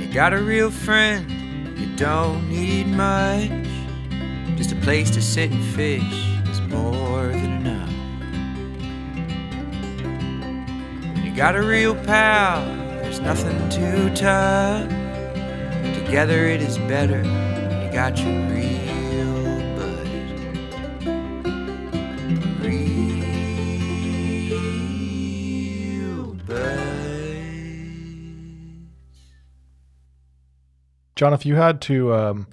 you got a real friend, you don't need much. Just a place to sit and fish is more than enough. When you got a real pal, there's nothing too tough. Together it is better when you got your real bud. Real bud. John, if you had to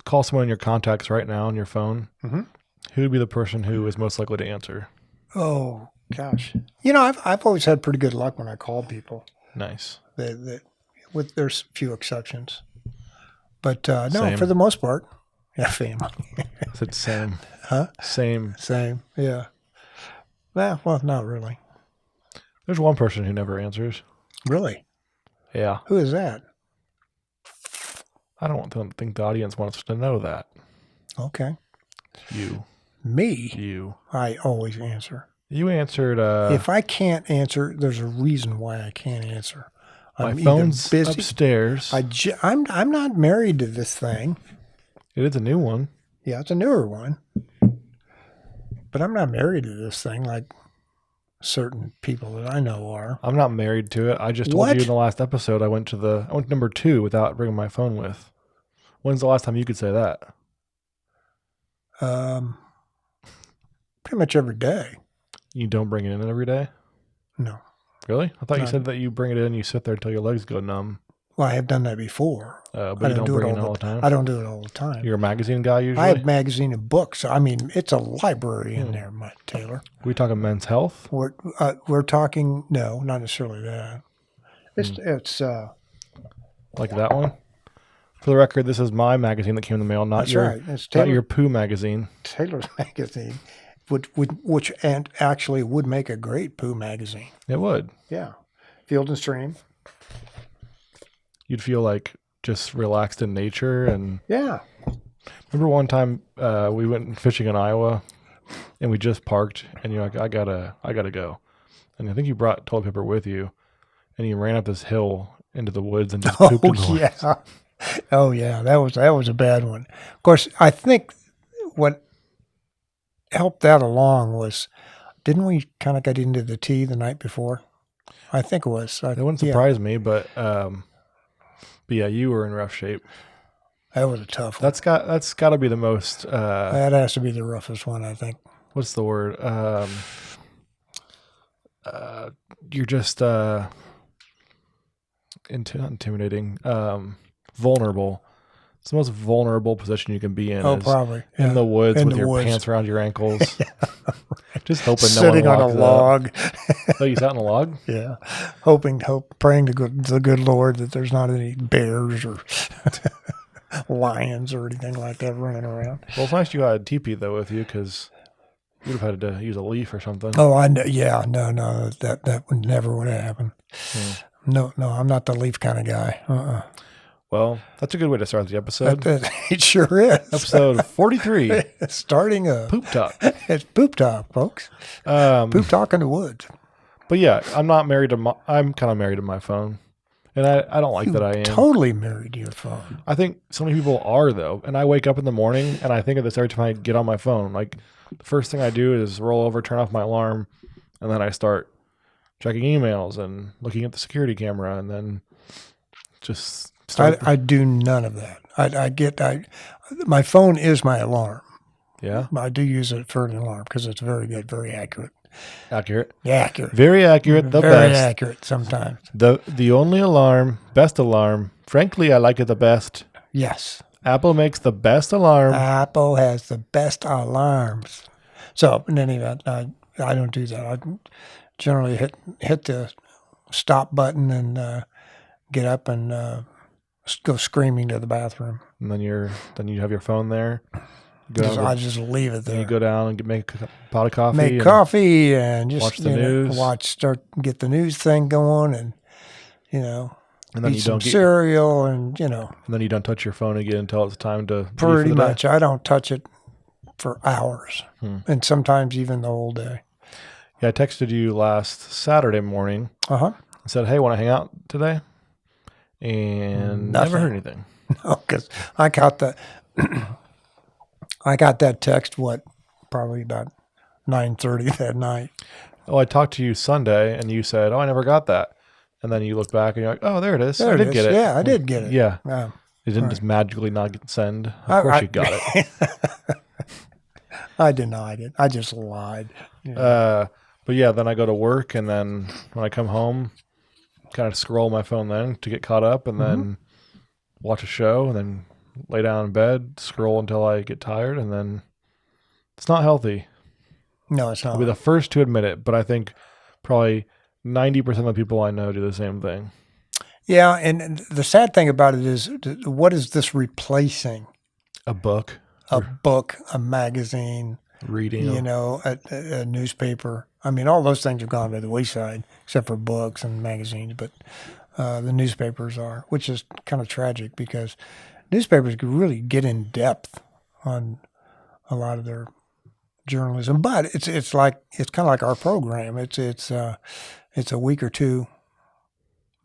call someone in your contacts right now on your phone, who would be the person who is most likely to answer? Oh, gosh. You know, I've always had pretty good luck when I call people. Nice. There's a few exceptions. But no, Same. for the most part, yeah, family. I said same. Huh? Same. Yeah. Well, not really. There's one person who never answers. Really? Yeah. Who is that? I don't think the audience wants to know that. Okay. You. Me? I always answer. You answered. If I can't answer, there's a reason why I can't answer. My I'm phone's either busy. upstairs. I'm not married to this thing. It is a new one. Yeah, it's a newer one. But I'm not married to this thing like certain people that I know are. I'm not married to it. I just told you in the last episode I went number 2 without bringing my phone with. When's the last time you could say that? Pretty much every day. You don't bring it in every day? No. Really? I thought you said that you bring it in and you sit there until your legs go numb. Well, I have done that before. But you don't bring it in all the time? I don't do it all the time. You're a magazine guy usually? I have magazine and books. I mean, it's a library in there, Taylor. We talking men's health? We're talking, no, not necessarily that. It's like that one? For the record, this is my magazine that came in the mail, not not your poo magazine. Taylor's magazine, which actually would make a great poo magazine. It would. Yeah. Field and Stream. You'd feel like just relaxed in nature. And yeah. Remember one time we went fishing in Iowa and we just parked and you're like, I gotta go. And I think you brought toilet paper with you and you ran up this hill into the woods and just pooped in the woods. Yeah. Oh yeah, that was a bad one. Of course, I think what helped that along was, didn't we kind of get into the tea the night before? I think it was. It wouldn't surprise me, but yeah, you were in rough shape. That was a tough one. That's got to be the most. That has to be the roughest one, I think. What's the word? You're just intimidating. Vulnerable. It's the most vulnerable position you can be in. Oh, probably. Yeah. In the woods with your pants around your ankles. Yeah, right. Just hoping Sitting no one on a log. Oh, you sat on a log? Yeah. Praying to the good Lord that there's not any bears or lions or anything like that running around. Well, it's nice you had a teepee, though, with you, because you'd have had to use a leaf or something. Oh, I know. Yeah. No. That would never happen. No, I'm not the leaf kind of guy. Well, that's a good way to start the episode. It sure is. Episode 43. Starting a Poop Talk. It's Poop Talk, folks. Poop Talk in the woods. But yeah, I'm kind of married to my phone. And I don't like that I am. Totally married to your phone. I think so many people are, though. And I wake up in the morning and I think of this every time I get on my phone. Like, the first thing I do is roll over, turn off my alarm, and then I start checking emails and looking at the security camera, and then just I do none of that. My phone is my alarm. Yeah? I do use it for an alarm because it's very good, very accurate. Accurate? Yeah, accurate. Very accurate, the very best. Very accurate sometimes. The only alarm, best alarm. Frankly, I like it the best. Yes. Apple makes the best alarm. Apple has the best alarms. So, in any event, I don't do that. I generally hit the stop button and get up and go screaming to the bathroom. And then you have your phone there. I just leave it there. You go down and make a pot of coffee. Make coffee and just watch the news. Get the news thing going, and and then eat some cereal, and And then you don't touch your phone again until it's time to. Pretty much, I don't touch it for hours, and sometimes even the whole day. Yeah, I texted you last Saturday morning. I said, "Hey, want to hang out today?" and never heard anything. Because I got the I got that text probably about 9:30 that night. Oh, I talked to you Sunday, and you said, "Oh, I never got that." And then you look back, and you're like, "Oh, there it is. I did get it." Yeah, I did get it. Yeah, Yeah. it didn't just magically not get send. Of course, you got it. I denied it. I just lied. But yeah, then I go to work, and then when I come home, kind of scroll my phone then to get caught up, and then watch a show, and then lay down in bed, scroll until I get tired, and then it's not healthy. No, it's not. I'll be the first to admit it, but I think probably 90% of the people I know do the same thing. Yeah, and the sad thing about it is, what is this replacing? A book, A book, a magazine, reading, a newspaper. I mean, all those things have gone to the wayside, except for books and magazines, but the newspapers are, which is kind of tragic because newspapers could really get in depth on a lot of their journalism. But it's kind of like our program. It's a week or two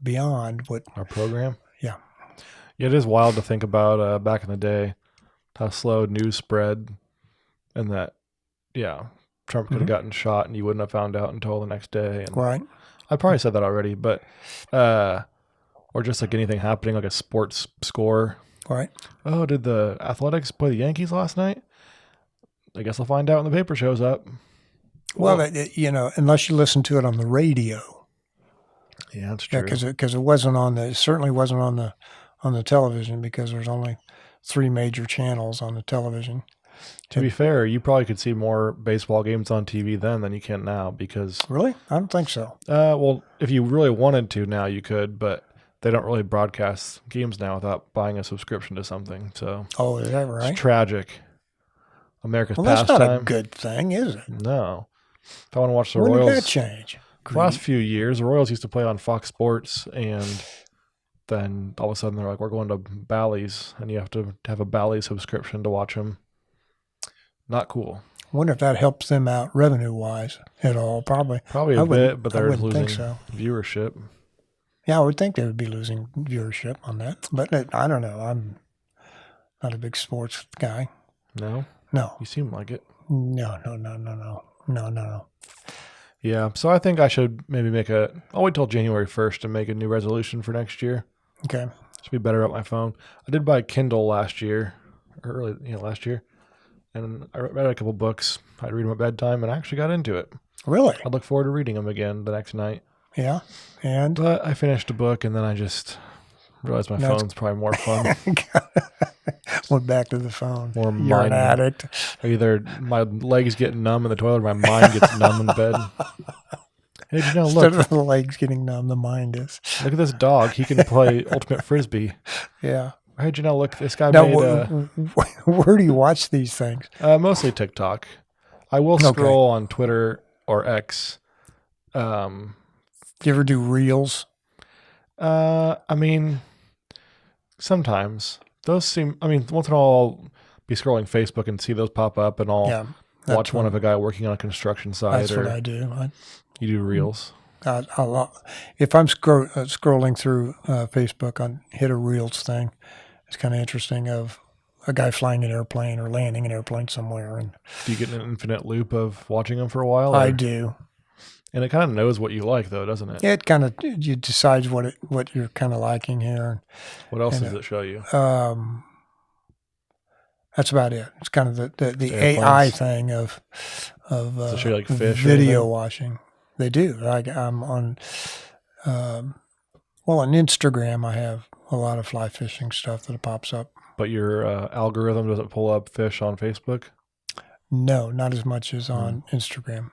beyond what our program. Yeah. It is wild to think about back in the day how slow news spread, and that Trump could have gotten shot and you wouldn't have found out until the next day. And right. I probably said that already, but or just like anything happening, like a sports score. Right. Oh, did the Athletics play the Yankees last night? I guess I'll find out when the paper shows up. Well, unless you listen to it on the radio. Yeah, that's true. Because it wasn't it certainly wasn't on the television, because there's only 3 major channels on the television. To be fair, you probably could see more baseball games on TV then than you can now, because... Really? I don't think so. Well, if you really wanted to now, you could, but they don't really broadcast games now without buying a subscription to something. So, oh, is that right? It's tragic. America's that's pastime. not a good thing, is it? No. If I want to watch the when Royals... When did that change? The last few years, the Royals used to play on Fox Sports, and then all of a sudden they're like, we're going to Bally's, and you have to have a Bally's subscription to watch them. Not cool. I wonder if that helps them out revenue-wise at all. Probably a bit, but they're losing so. Viewership. Yeah, I would think they would be losing viewership on that. But I don't know. I'm not a big sports guy. No? No. You seem like it. No. Yeah, so I think I should maybe I'll wait till January 1st to make a new resolution for next year. Okay. Should be better at my phone. I did buy a Kindle last year, last year. And I read a couple books. I'd read them at bedtime, and I actually got into it. Really? I look forward to reading them again the next night. Yeah, and? But I finished a book, and then I just realized my phone's probably more fun. Went back to the phone. You're an addict. Either my legs get numb in the toilet, or my mind gets numb in bed. Hey, look. Instead of the legs getting numb, the mind is. Look at this dog. He can play ultimate frisbee. Yeah. Hey, look, this guy now, made... where do you watch these things? Mostly TikTok. I will scroll on Twitter or X. Do you ever do Reels? I mean, sometimes. Those seem... I mean, once in a while I'll be scrolling Facebook and see those pop up, and I'll watch one of a guy working on a construction site. That's what I do. You do Reels? If I'm scrolling through Facebook, I hit a Reels thing. It's kind of interesting, of a guy flying an airplane or landing an airplane somewhere. And do you get an infinite loop of watching them for a while? I do. And it kind of knows what you like, though, doesn't it? It kind of decides what you're kind of liking here. What else does it show you? That's about it. It's kind of the AI thing of does it show you like fish video watching. They do. I'm on, on Instagram, I have a lot of fly fishing stuff that pops up. But your algorithm doesn't pull up fish on Facebook? No, not as much as on Instagram.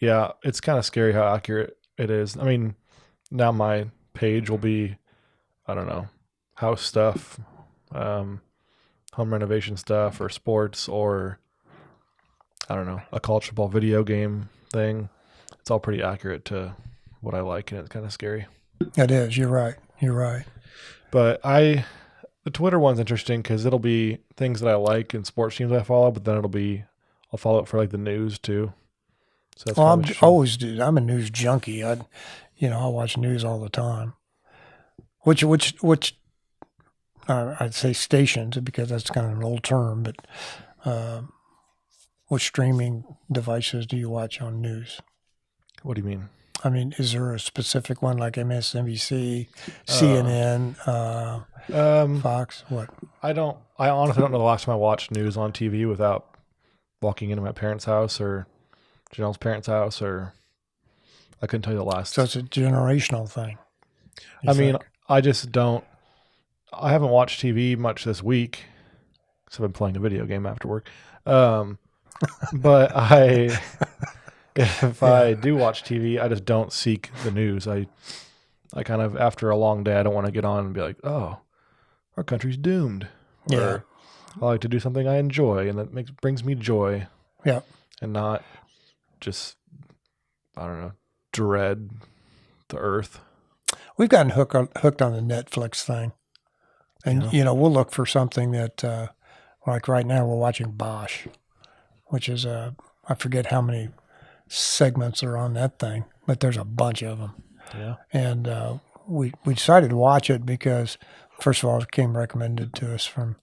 Yeah, it's kind of scary how accurate it is. I mean, now my page will be, I don't know, house stuff, home renovation stuff, or sports, or, I don't know, a college football video game thing. It's all pretty accurate to what I like, and it's kind of scary. It is. You're right. But the Twitter one's interesting because it'll be things that I like and sports teams I follow, but then I'll follow it for like the news too. So that's I'm a news junkie. I watch news all the time. Which I'd say stations because that's kind of an old term, but what streaming devices do you watch on news? What do you mean? I mean, is there a specific one like MSNBC, CNN, Fox? What? I honestly don't know the last time I watched news on TV without walking into my parents' house or Janelle's parents' house, or I couldn't tell you the last. So it's a generational thing. I mean, I just don't. I haven't watched TV much this week because I've been playing a video game after work. But if I do watch TV, I just don't seek the news. I kind of, after a long day, I don't want to get on and be like, oh, our country's doomed. Yeah. Or I like to do something I enjoy and that brings me joy. Yeah. And not just, I don't know, dread the earth. We've gotten hooked on the Netflix thing. And, we'll look for something that, like right now, we're watching Bosch, which is, I forget how many segments are on that thing, but there's a bunch of them. Yeah. And we decided to watch it because, first of all, it came recommended to us from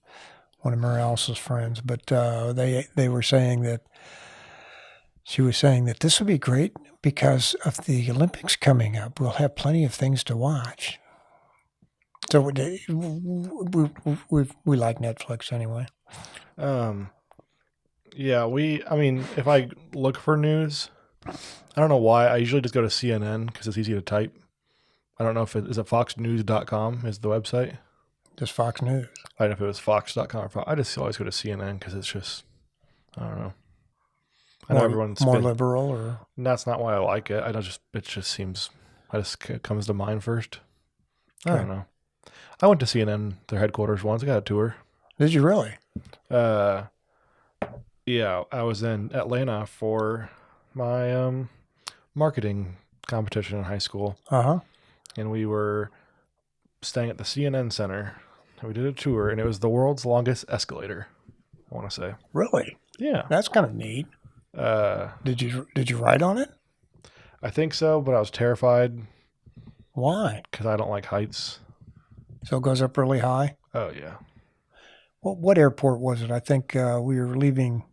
one of Morales' friends, but they were saying that, she was saying that this would be great because of the Olympics coming up. We'll have plenty of things to watch. So we like Netflix anyway. Yeah, if I look for news, I don't know why. I usually just go to CNN because it's easy to type. I don't know if is it foxnews.com is the website. Just Fox News. I don't know if it was fox.com or I just always go to CNN because it's just, I don't know. I know everyone's more liberal, or that's not why I like it. It just seems, it comes to mind first. I don't know. I went to CNN, their headquarters once. I got a tour. Did you really? Yeah, I was in Atlanta for my marketing competition in high school. Uh-huh. And we were staying at the CNN Center. And we did a tour, and it was the world's longest escalator, I want to say. Really? Yeah. That's kind of neat. Did you ride on it? I think so, but I was terrified. Why? Because I don't like heights. So it goes up really high? Oh, yeah. Well, what airport was it? I think we were leaving.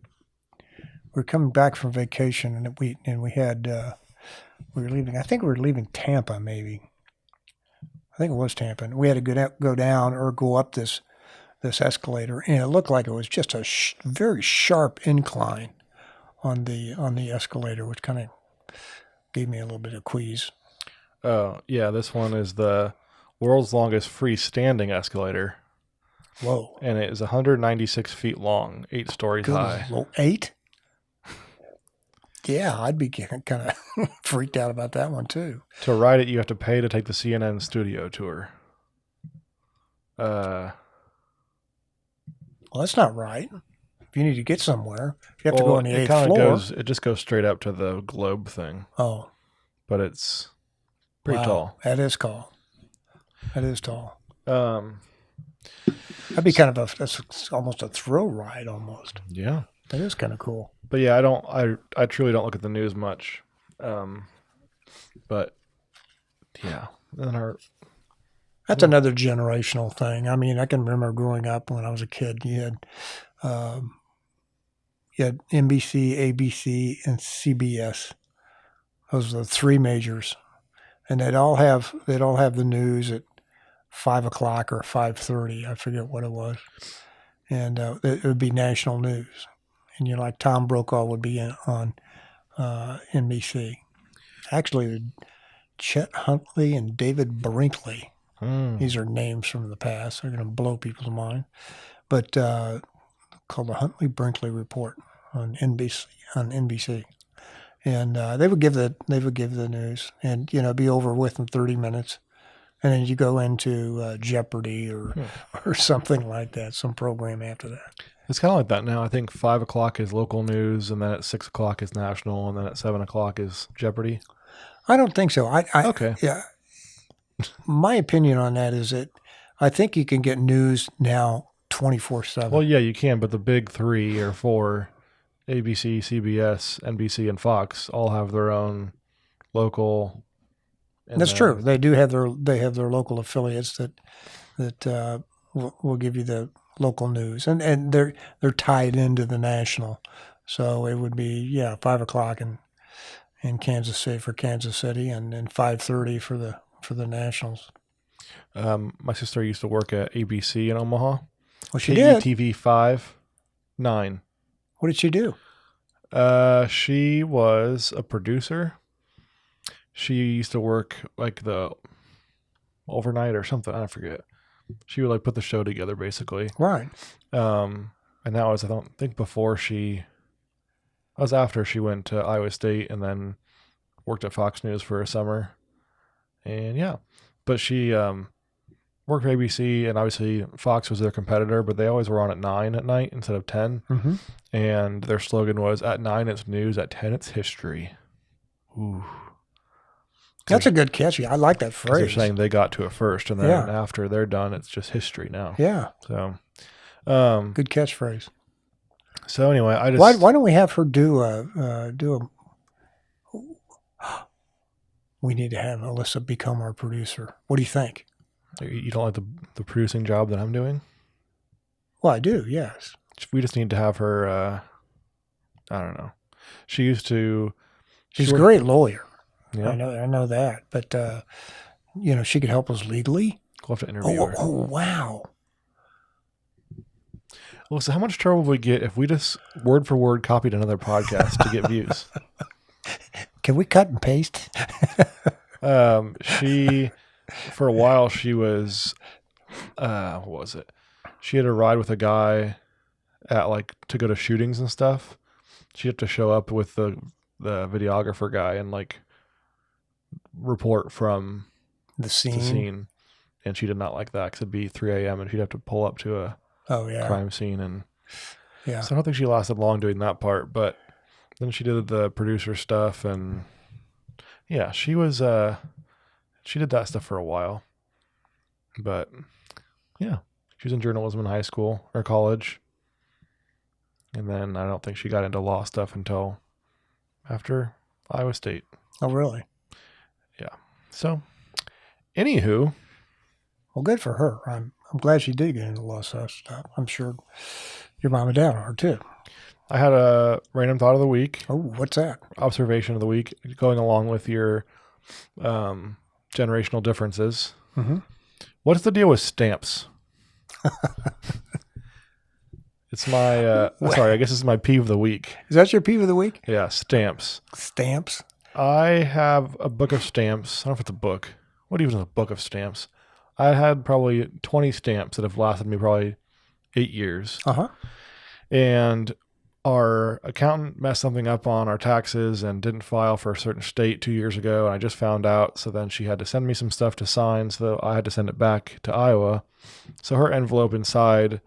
We were coming back from vacation, and we were leaving. I think we were leaving Tampa, maybe. I think it was Tampa. And we had to go down or go up this escalator, and it looked like it was just a very sharp incline on the escalator, which kind of gave me a little bit of quease. Oh, yeah, this one is the world's longest freestanding escalator. Whoa. And it is 196 feet long, 8 stories high. 8? Yeah, I'd be kind of freaked out about that one, too. To ride it, you have to pay to take the CNN studio tour. Well, that's not right. If you need to get somewhere, you have to go on the 8th floor. It just goes straight up to the globe thing. Oh. But it's pretty tall. That is tall. That is tall. That'd be kind of that's almost a thrill ride almost. Yeah. That is kind of cool. But yeah, I truly don't look at the news much. But yeah. That's another generational thing. I mean, I can remember growing up when I was a kid, you had NBC, ABC, and CBS. Those are the 3 majors. And they'd all have the news at 5 o'clock or 5:30. I forget what it was. And it would be national news. And like Tom Brokaw would be on NBC. Actually, Chet Huntley and David Brinkley. These are names from the past. They're going to blow people's mind. But called the Huntley-Brinkley Report on NBC. And they would give the news, and be over with in 30 minutes, and then you go into Jeopardy or something like that, some program after that. It's kind of like that now. I think 5 o'clock is local news, and then at 6 o'clock is national, and then at 7 o'clock is Jeopardy. I don't think so. Okay. Yeah. My opinion on that is that I think you can get news now 24/7. Well, yeah, you can, but the big 3 or 4, ABC, CBS, NBC, and Fox, all have their own local And That's then- true. They do have their local affiliates that will give you the local news, and they're tied into the national. So it would be 5:00 in Kansas City for Kansas City, and then 5:30 for the Nationals. My sister used to work at ABC in Omaha. Well, she did. KETV 5-9. What did she do? She was a producer. She used to work like the overnight or something. I forget. She would like put the show together basically. Right. And that was, I don't think that was after she went to Iowa State and then worked at Fox News for a summer. And yeah, but she worked for ABC, and obviously Fox was their competitor, but they always were on at 9 at night instead of 10. Mm-hmm. And their slogan was, at 9 it's news, at 10 it's history. Ooh. That's a good catch. I like that 'Cause they're phrase. saying they got to it first, and then after they're done, it's just history now. Yeah. So, Good catchphrase. so anyway, I just Why don't we have her do a? We need to have Alyssa become our producer. What do you think? You don't like the producing job that I'm doing? Well, I do. Yes. We just need to have her. I don't know. She used to. She's a great lawyer. Yeah, I know that, but she could help us legally. we'll have to interview her. Oh, wow. Well, so how much trouble would we get if we just word for word copied another podcast to get views? Can we cut and paste? She, for a while, she was, what was it? She had a ride with a guy to go to shootings and stuff. She had to show up with the videographer guy and report from The scene. the scene. And she did not like that because it'd be 3 a.m. and she'd have to pull up to a crime scene. And Yeah. so I don't think she lasted long doing that part, but then she did the producer stuff, and yeah, she was, she did that stuff for a while, but yeah, she was in journalism in high school or college. And then I don't think she got into law stuff until after Iowa State. Oh, really? Yeah. So anywho, Well, good for her. I'm glad she did get into law stuff. I'm sure your mom and dad are too. I had a random thought of the week, Oh, what's that? observation of the week, going along with your generational differences. Mm-hmm. What's the deal with stamps? It's my, sorry, I guess it's my peeve of the week. Is that your peeve of the week? Yeah, stamps. Stamps. I have a book of stamps. I don't know if it's a book. What even is a book of stamps? I had probably 20 stamps that have lasted me probably 8 years. Uh-huh. And our accountant messed something up on our taxes and didn't file for a certain state 2 years ago. And I just found out. So then she had to send me some stuff to sign. So I had to send it back to Iowa. So her envelope inside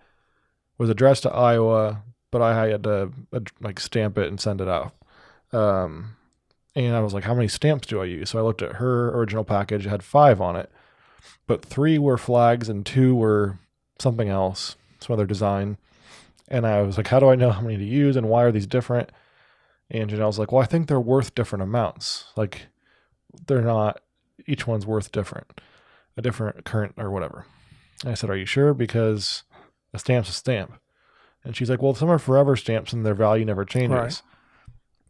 was addressed to Iowa, but I had to stamp it and send it out. And I was like, how many stamps do I use? So I looked at her original package. It had 5 on it, but 3 were flags and 2 were something else, some other design. And I was like, how do I know how many to use and why are these different? And Janelle's like, well, I think they're worth different amounts. Like, they're not, each one's worth a different current or whatever. And I said, are you sure? Because a stamp's a stamp. And she's like, well, some are forever stamps and their value never changes. Right.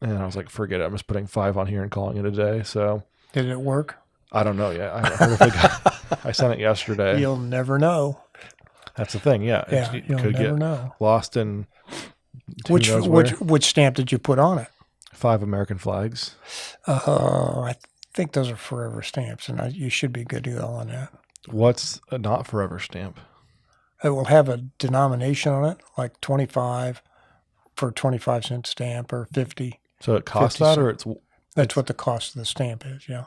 And I was like, forget it. I'm just putting 5 on here and calling it a day. So Did it work? I don't know yet. I sent it yesterday. You'll never know. That's the thing. Yeah. Yeah, It you'll could never get know. lost in who knows where. Which stamp did you put on it? 5 American flags. I think those are forever stamps, and you should be good to go on that. What's a not forever stamp? It will have a denomination on it, like 25 for a 25-cent stamp or 50. So it costs 50 that, or it's That's what the cost of the stamp is, yeah.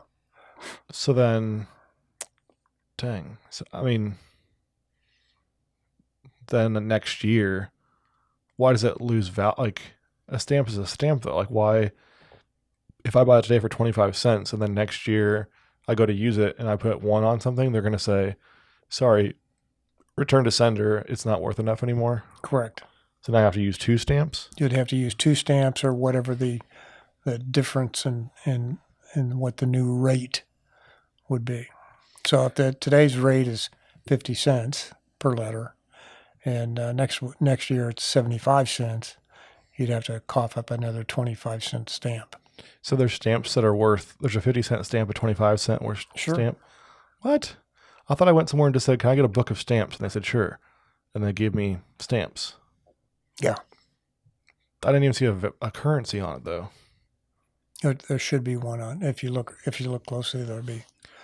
so then, dang. So, I mean, then the next year, why does it lose value? Like, a stamp is a stamp, though. Like, why, if I buy it today for 25 cents and then next year I go to use it and I put 1 on something, they're going to say, sorry, return to sender, it's not worth enough anymore. Correct. So now I have to use 2 stamps? You'd have to use 2 stamps or whatever the difference in what the new rate would be. So if today's rate is 50 cents per letter, and next year it's 75 cents, you'd have to cough up another 25-cent stamp. So there's stamps that are worth. There's a 50-cent stamp, a 25-cent worth stamp. What? I thought I went somewhere and just said, "Can I get a book of stamps?" And they said, "Sure," and they gave me stamps. Yeah. I didn't even see a currency on it though. There should be one on. If you look closely, there'll be.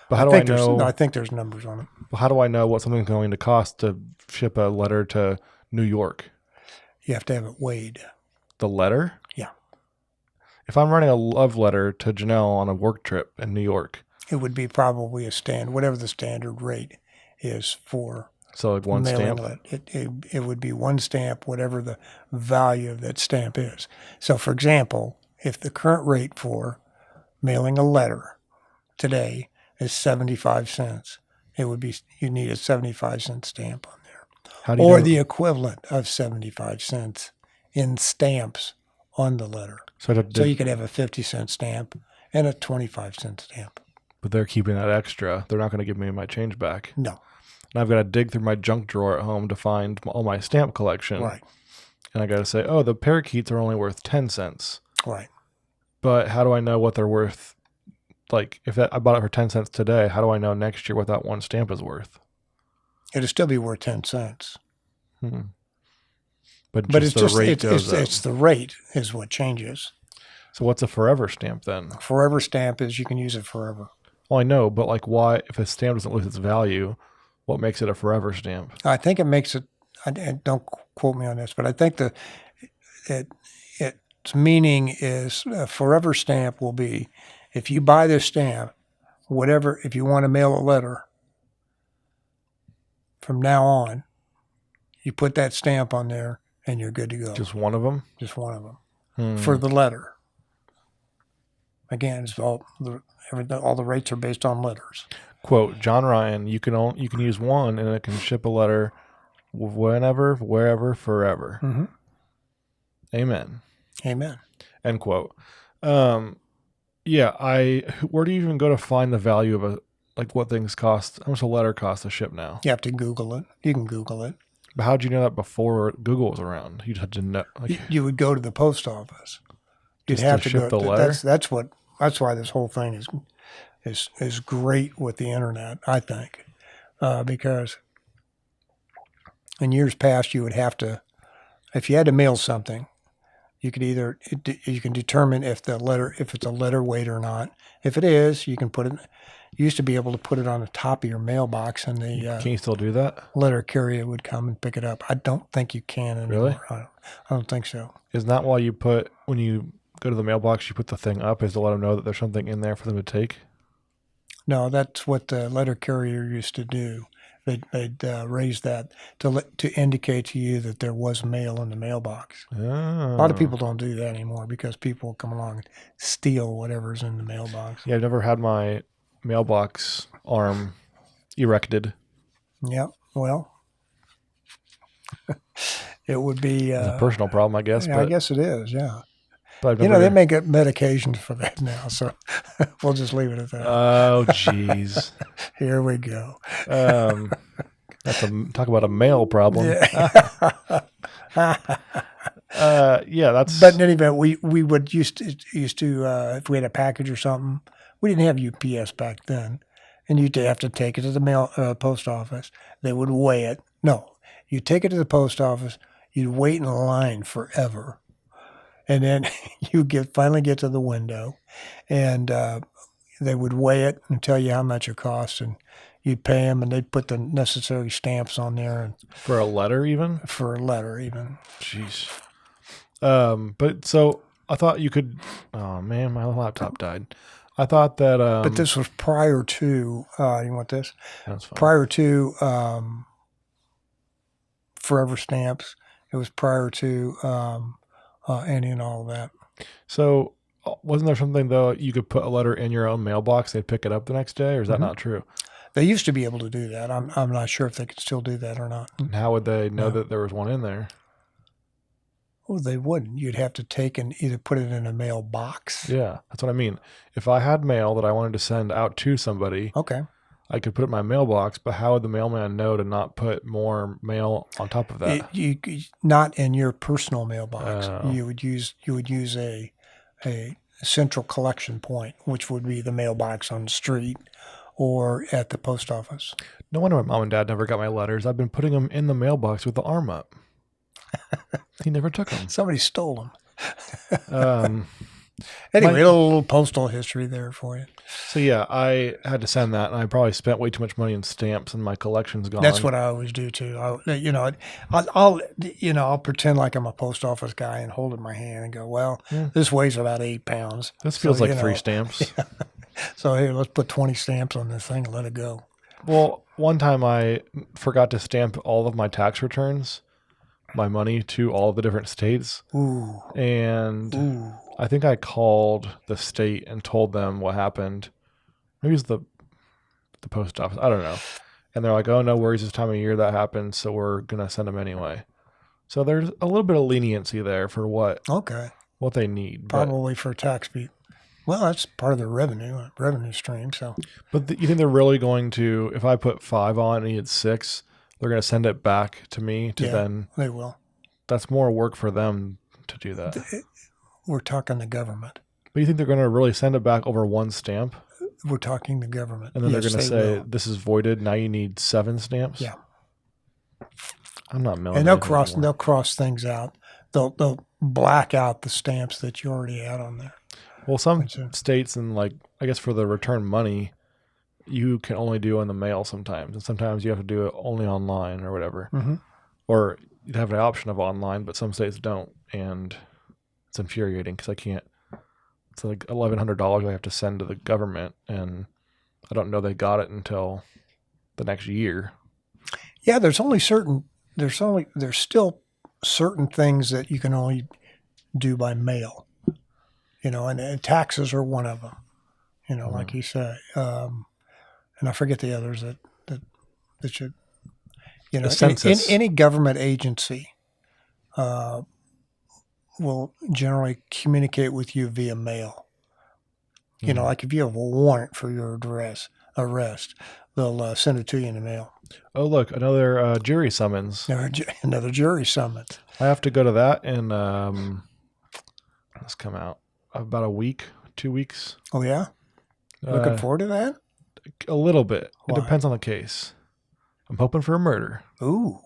But how do I know? I think there's numbers on it. Well, how do I know what something's going to cost to ship a letter to New York? You have to have it weighed. The letter? Yeah. If I'm writing a love letter to Janelle on a work trip in New York, it would be probably whatever the standard rate is for. So like one stamp? It would be one stamp, whatever the value of that stamp is. So, for example, if the current rate for mailing a letter today is 75 cents, you need a 75-cent stamp on there. How do you or the equivalent of 75 cents in stamps on the letter. So you could have a 50-cent stamp and a 25-cent stamp. But they're keeping that extra. They're not going to give me my change back. No. And I've got to dig through my junk drawer at home to find all my stamp collection. Right. And I got to say, oh, the parakeets are only worth 10 cents. Right. But how do I know what they're worth? Like, if I bought it for 10 cents today, how do I know next year what that one stamp is worth? It'll still be worth 10 cents. But it's the rate is what changes. So what's a forever stamp then? Forever stamp is you can use it forever. Well, I know, but like why, if a stamp doesn't lose its value, what makes it a forever stamp? I think it makes it, don't quote me on this, but I think its meaning is a forever stamp will be, if you buy this stamp, if you want to mail a letter, from now on, you put that stamp on there and you're good to go. Just one of them? Just one of them. For the letter. Again, it's all the rates are based on letters. Quote, John Ryan, you can use one and it can ship a letter whenever, wherever, forever. Mm-hmm. Amen. Amen. End quote. Yeah, where do you even go to find the value of what things cost? How much a letter costs to ship now? You have to Google it. You can Google it. But how did you know that before Google was around? You'd have to know. You would go to the post office. You'd have to ship the letter. That's why this whole thing is great with the internet, I think, because in years past you would have to, if you had to mail something, you can determine if it's a letter weight or not. If it is, you can put it. You used to be able to put it on the top of your mailbox, and the can you still do that? Letter carrier would come and pick it up. I don't think you can anymore. Really? I don't think so. Isn't that why when you go to the mailbox, you put the thing up, is to let them know that there's something in there for them to take? No, that's what the letter carrier used to do. They'd raise that to indicate to you that there was mail in the mailbox. Oh. A lot of people don't do that anymore because people come along and steal whatever's in the mailbox. Yeah, I've never had my mailbox arm erected. Yeah, well, it would be it's a personal problem, I guess. Yeah, I guess it is. Yeah. But they make medications for that now, so we'll just leave it at that. Oh, jeez. Here we go. Talk about a male problem. Yeah. That's. But in any event, we would used to if we had a package or something, we didn't have UPS back then, and you'd have to take it to the post office. They would weigh it. No, you take it to the post office. You'd wait in a line forever. And then you finally get to the window, and they would weigh it and tell you how much it costs, and you'd pay them, and they'd put the necessary stamps on there. For a letter, even? For a letter, even. Jeez. But so I thought you could. Oh man, my laptop died. I thought that. But this was prior to. You want this? That's fine. Prior to forever stamps. It was prior to. Any and all of that. So wasn't there something, though, you could put a letter in your own mailbox, they'd pick it up the next day, or is that not true? They used to be able to do that. I'm not sure if they could still do that or not. And how would they know that there was one in there? Well, they wouldn't. You'd have to take and either put it in a mailbox. Yeah, that's what I mean. If I had mail that I wanted to send out to somebody, Okay. I could put it in my mailbox, but how would the mailman know to not put more mail on top of that? You not in your personal mailbox. Oh. You would use a central collection point, which would be the mailbox on the street or at the post office. No wonder my mom and dad never got my letters. I've been putting them in the mailbox with the arm up. He never took them. Somebody stole them. Um, Anyway, a little postal history there for you. so yeah, I had to send that, and I probably spent way too much money in stamps, and my collection's gone. That's what I always do too. I'll pretend like I'm a post office guy and hold it in my hand and go, well, this weighs about 8 pounds. This feels So, like 3 stamps. So here, let's put 20 stamps on this thing and let it go. Well, one time I forgot to stamp all of my tax returns, my money to all of the different states, Ooh. and I think I called the state and told them what happened. Maybe it was the post office. I don't know. And they're like, oh, no worries. This time of year that happens, so we're going to send them anyway. So there's a little bit of leniency there for what they need. Probably for tax people. Well, that's part of their revenue stream. So, But you think they're really going to, if I put 5 on and he had 6, they're going to send it back to me to then. They will. That's more work for them to do that. We're talking the government. But you think they're going to really send it back over one stamp? We're talking the government. And then they're Yes, going to they say, will. this is voided. Now you need 7 stamps? Yeah. I'm not mailing And they'll anything cross anymore. they'll cross things out. They'll black out the stamps that you already had on there. Well, some Which is- states and like, I guess for the return money, you can only do in the mail sometimes. And sometimes you have to do it only online or whatever. Mhm. Or you'd have the option of online, but some states don't. And it's infuriating because I can't. It's like $1,100 I have to send to the government. And I don't know they got it until the next year. Yeah, there's still certain things that you can only do by mail. And taxes are one of them. Like you say. And I forget the others that should. The census. Any government agency will generally communicate with you via mail. Like if you have a warrant for your arrest, they'll send it to you in the mail. Oh, look, another jury summons. Another jury summons. I have to go to that in, let's come out, about a week, 2 weeks. Oh, yeah? Looking forward to that? A little bit. Why? It depends on the case. I'm hoping for a murder. Ooh.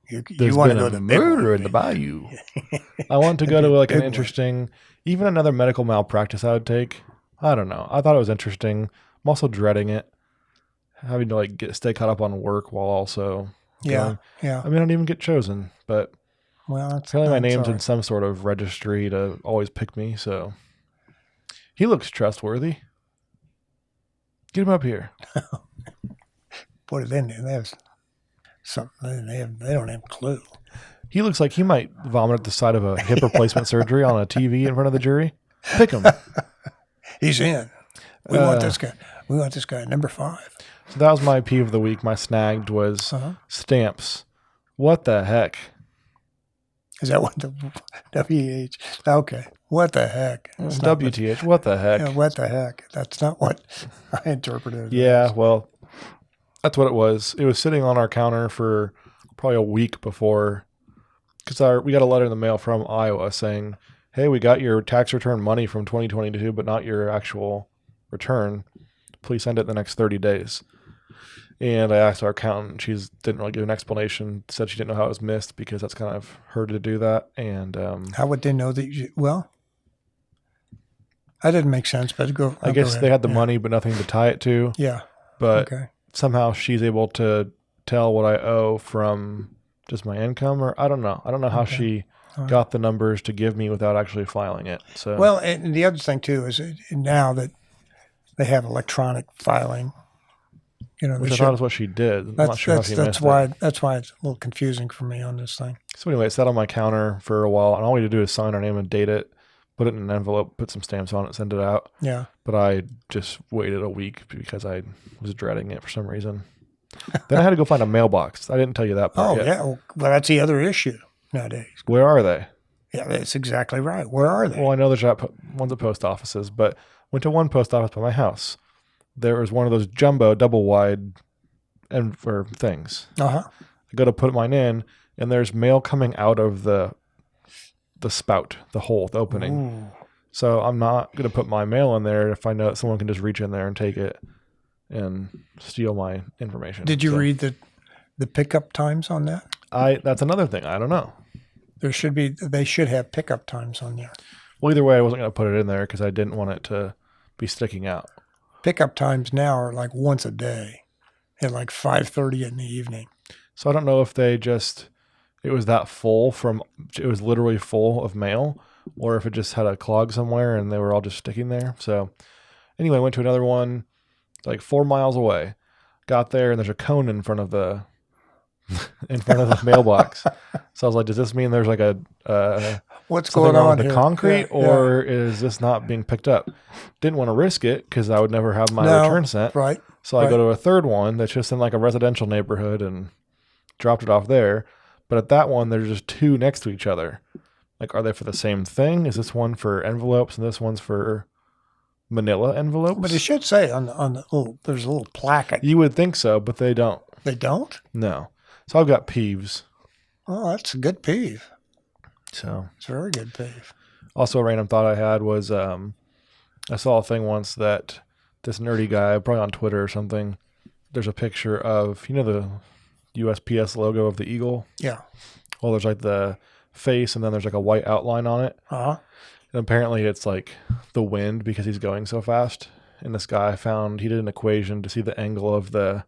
You There's want to been go a to the big murder one. in the bayou. I want to go to like an Big one. interesting, even another medical malpractice I would take. I don't know. I thought it was interesting. I'm also dreading it. Having to like stay caught up on work while also going. Yeah. I mean, I didn't even get chosen, but Well, that's apparently my that's name's all in some sort of registry to always pick me. So he looks trustworthy. Get him up here. right. What do they do? They have something. They don't have a clue. He looks like he might vomit at the side of a hip replacement surgery on a TV in front of the jury. Pick him. He's in. We want this guy. We want this guy. Number 5. So that was my peeve of the week. My snagged was stamps. What the heck? Is that what the WH? Okay. What the heck? That's not what- WTH. What the heck? Yeah, what the heck? That's not what I interpreted. Yeah, well, that's what it was. It was sitting on our counter for probably a week before, because we got a letter in the mail from Iowa saying, hey, we got your tax return money from 2022, but not your actual return. Please send it in the next 30 days. And I asked our accountant. She didn't really give an explanation. Said she didn't know how it was missed because that's kind of her to do that. And How would they know that well, that didn't make sense, but I guess they had the money, but nothing to tie it to. Yeah. But Okay. somehow she's able to tell what I owe from just my income, or I don't know. I don't know how she got the numbers to give me without actually filing it. So Well, and the other thing too is now that they have electronic filing, which I thought is what she did. I'm not sure how she that's missed why it. that's why it's a little confusing for me on this thing. So anyway, it sat on my counter for a while, and all we had to do is sign our name and date it, put it in an envelope, put some stamps on it, send it out. Yeah. But I just waited a week because I was dreading it for some reason. Then I had to go find a mailbox. I didn't tell you that part Oh yet. yeah. Well, that's the other issue nowadays. Where are they? Yeah, that's exactly right. Where are they? Well, I know there's ones at post offices, but went to one post office by my house. There was one of those jumbo double wide and for things. Uh-huh. I go to put mine in, and there's mail coming out of the spout, the hole, the opening. Ooh. So I'm not going to put my mail in there if I know that someone can just reach in there and take it and steal my information. Did you read the pickup times on that? That's another thing. I don't know. They should have pickup times on there. Well, either way, I wasn't going to put it in there because I didn't want it to be sticking out. Pickup times now are like once a day at like 5:30 in the evening. So I don't know if it was that full it was literally full of mail, or if it just had a clog somewhere and they were all just sticking there. So anyway, I went to another one like 4 miles away. Got there and there's a cone in front of the mailbox. So I was like, does this mean there's like What's something going wrong on with the here? concrete, Yeah, or is this not being picked up? Didn't want to risk it because I would never have my No, return sent. right. So I go to a third one that's just in like a residential neighborhood and dropped it off there. But at that one, there's just two next to each other. Like, are they for the same thing? Is this one for envelopes and this one's for manila envelopes? But it should say on the little, there's a little placket. You would think so, but they don't. They don't? No. So I've got peeves. Oh, that's a good peeve. So It's a very good peeve. also a random thought I had was I saw a thing once that this nerdy guy, probably on Twitter or something, there's a picture of, the USPS logo of the eagle. Yeah. Well, there's like the face and then there's like a white outline on it. Uh-huh. And apparently it's like the wind because he's going so fast. And this guy he did an equation to see the angle of the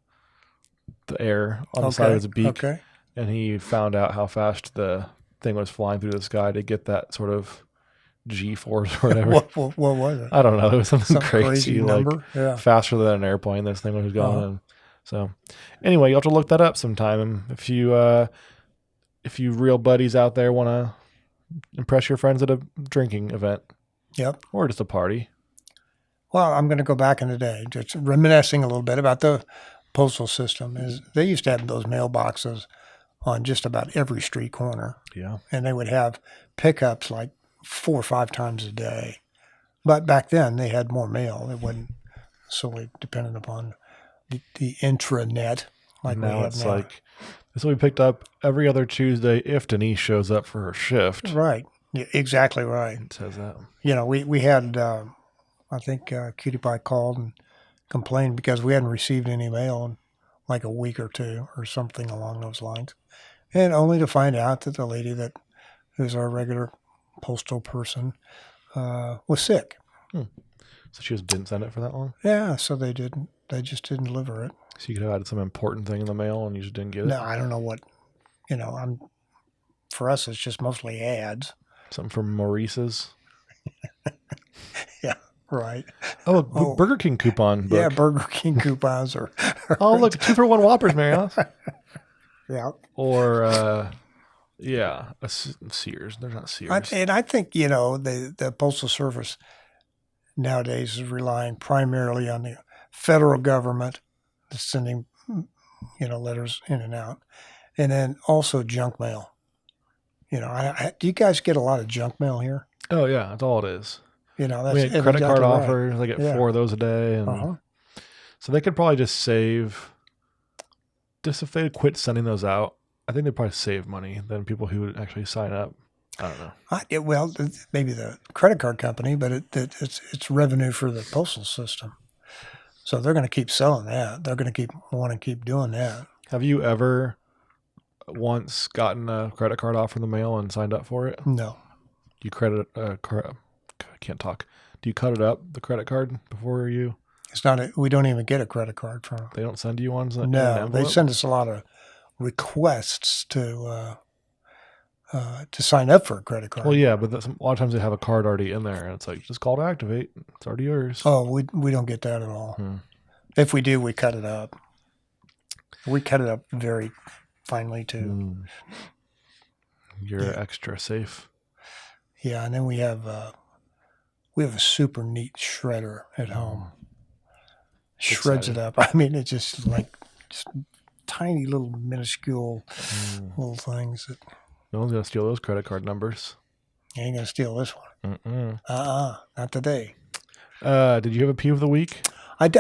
air on the side of his beak. Okay. And he found out how fast the thing was flying through the sky to get that sort of G-force or whatever. What was it? I don't know. It was something Some crazy, like number? Yeah. faster than an airplane this thing was going. Uh-huh. And so anyway, you'll have to look that up sometime. And if you real buddies out there want to impress your friends at a drinking event. Yep. Or just a party. Well, I'm going to go back in the day, just reminiscing a little bit about the postal system. Is they used to have those mailboxes on just about every street corner. Yeah. And they would have pickups like 4 or 5 times a day. But back then they had more mail. It wasn't solely dependent upon the intranet like Now we have it's now. like this will be picked up every other Tuesday if Denise shows up for her shift. Right. Yeah, exactly right. It says that. We had, I think Cutie Pie called and complained because we hadn't received any mail in like a week or two or something along those lines. And only to find out that the lady who's our regular postal person was sick. So she just didn't send it for that long? Yeah, so they just didn't deliver it. So you could have had some important thing in the mail and you just didn't get it? No, I don't know what, for us it's just mostly ads. Something from Maurice's? Yeah, right. Oh, a Burger King coupon book. Yeah, Burger King coupons are. Oh, look, 2-for-1 Whoppers, Marios. Yeah. Or, a Sears. They're not Sears. I think, the Postal Service nowadays is relying primarily on the federal government that's sending, letters in and out. And then also junk mail. Do you guys get a lot of junk mail here? Oh, yeah, that's all it is. That's We had credit card exactly right. offers. They get 4 of those a day. And Uh-huh. so they could probably just if they quit sending those out, I think they'd probably save money than people who would actually sign up. I don't know. Well, maybe the credit card company, but it's revenue for the postal system. So they're going to keep selling that. They're going to want to keep doing that. Have you ever once gotten a credit card offer in the mail and signed up for it? No. You I can't talk. Do you cut it up, the credit card, before you? It's not. We don't even get a credit card from them. They don't send you ones? In an No, envelope? they send us a lot of requests to sign up for a credit card. Well, yeah, but a lot of times they have a card already in there, and it's like, just call to activate. It's already yours. Oh, we don't get that at all. If we do, we cut it up. We cut it up very finely too. You're extra safe. Yeah, and then we have a super neat shredder at home. Shreds it up. I mean, it's just tiny little minuscule little things. No one's gonna steal those credit card numbers. You ain't gonna steal this one. Mm-mm. Not today. Did you have a peeve of the week?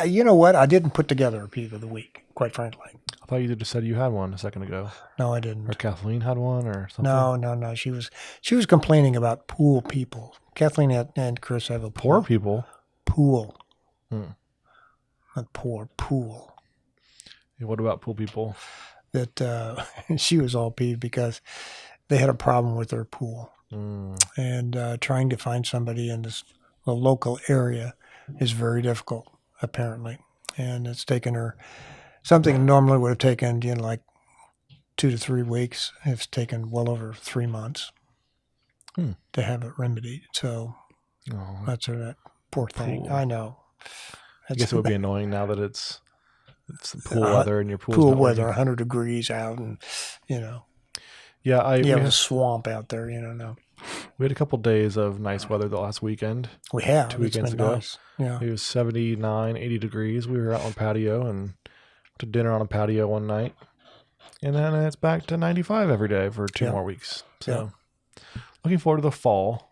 You know what? I didn't put together a peeve of the week, quite frankly. I thought you just said you had one a second ago. No, I didn't. Or Kathleen had one or something. No. She was complaining about pool people. Kathleen and Chris have a Poor people. pool. Hmm. Not poor, pool. Yeah, what about pool people? That she was all peeved because they had a problem with their pool. And trying to find somebody in the local area is very difficult, apparently. And it's taken her something that normally would have taken, like 2 to 3 weeks. It's taken well over 3 months to have it remedied. So that's that poor thing. Pool. I know. I guess it would be annoying now that it's the pool weather and your pool's pool not weather, working. 100 degrees out, and Yeah, you have a swamp out there. No. We had a couple days of nice weather the last weekend. We have. 2 weekends it's been ago. nice. Yeah. It was 79, 80 degrees. We were out on patio and to dinner on a patio one night. And then it's back to 95 every day for 2 more weeks. So looking forward to the fall.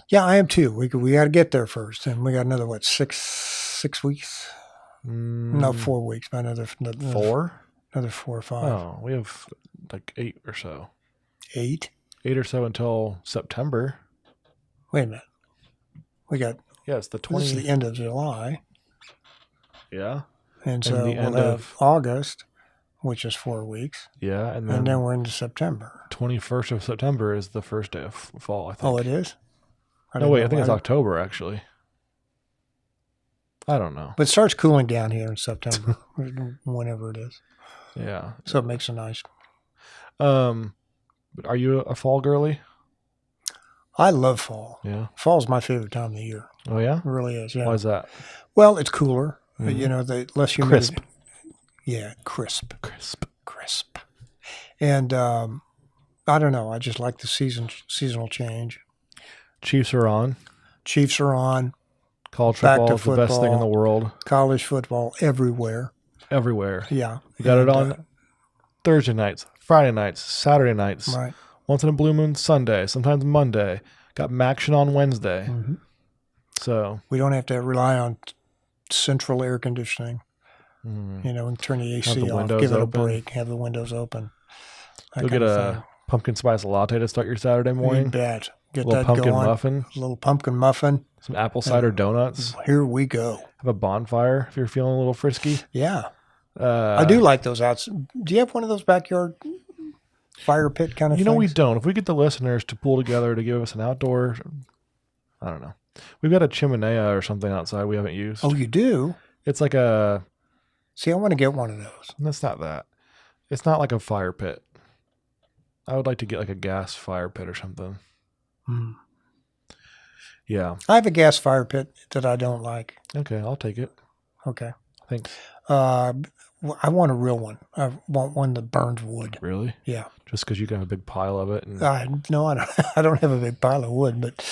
Yeah, I am too. We got to get there first. And we got another, 6 weeks? No, 4 weeks. But another 4? Another 4 or 5. Oh, we have like 8 or so. 8? 8 or so until September. Wait a minute. We got. Yeah, it's the 20th. This is the end of July. Yeah. And so the we'll end have of August, which is 4 weeks. Yeah, and then we're into September. 21st of September is the first day of fall, I think. Oh, it is? No, wait, I think it's October, actually. I don't know. But it starts cooling down here in September, whenever it is. Yeah. So it makes it nice. But are you a fall girly? I love fall. Yeah. Fall's my favorite time of the year. Oh, yeah? It really is, yeah. Why is that? Well, it's cooler. Mhm. The less humidity. Crisp. Yeah, crisp. Crisp. And I don't know. I just like the seasonal change. Chiefs are on. Chiefs are on. College Back to football is the best thing in the football. world. College football everywhere. Everywhere. Yeah. You got it on Thursday nights, Friday nights, Saturday nights. Right. Once in a blue moon, Sunday. Sometimes Monday. Got Maction on Wednesday. Mm-hmm. So we don't have to rely on central air conditioning. And turn the AC the off, windows give it a open. break, have the windows open. you'll get a pumpkin spice latte to start your Saturday You morning. bet. Get A little that pumpkin going. muffin. A little pumpkin muffin. Some apple cider donuts. Here we go. Have a bonfire if you're feeling a little frisky. Yeah. I do like those outs. Do you have one of those backyard fire pit kind of things? We don't. If we get the listeners to pull together to give us an outdoor, I don't know. We've got a chimenea or something outside we haven't used. Oh, you do? It's like a... See, I want to get one of those. That's not that. It's not like a fire pit. I would like to get like a gas fire pit or something. Yeah. I have a gas fire pit that I don't like. Okay, I'll take it. Okay. Thanks. I want a real one. I want one that burns wood. Really? Yeah. Just because you can have a big pile of it. And... No, I don't. I don't have a big pile of wood, but